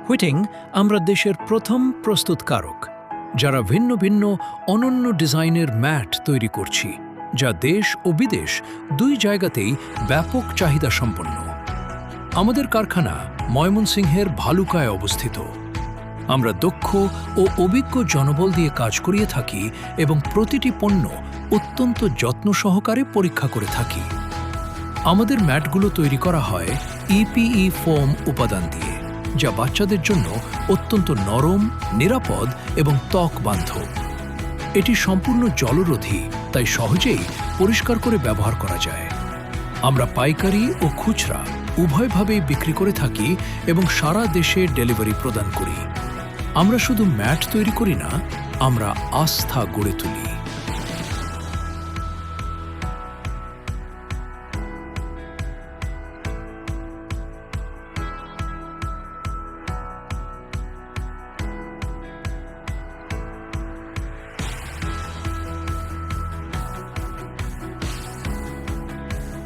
হুইটিং আমরা দেশের প্রথম প্রস্তুতকারক যারা ভিন্ন ভিন্ন অনন্য ডিজাইনের ম্যাট তৈরি করছি, যা দেশ ও বিদেশ দুই জায়গাতেই ব্যাপক চাহিদা সম্পন্ন। আমাদের কারখানা ময়মনসিংহের ভালুকায় অবস্থিত। আমরা দক্ষ ও অভিজ্ঞ জনবল দিয়ে কাজ করিয়ে থাকি এবং প্রতিটি পণ্য অত্যন্ত যত্ন সহকারে পরীক্ষা করে থাকি। আমাদের ম্যাটগুলো তৈরি করা হয় ইপিই ফোম উপাদান দিয়ে, যা বাচ্চাদের জন্য অত্যন্ত নরম, নিরাপদ এবং ত্বক বান্ধব। এটি সম্পূর্ণ জলরোধী, তাই সহজেই পরিষ্কার করে ব্যবহার করা যায়। আমরা পাইকারি ও খুচরা উভয়ভাবেই বিক্রি করে থাকি এবং সারা দেশে ডেলিভারি প্রদান করি। আমরা শুধু ম্যাট তৈরি করি না, আমরা আস্থা গড়ে তুলি।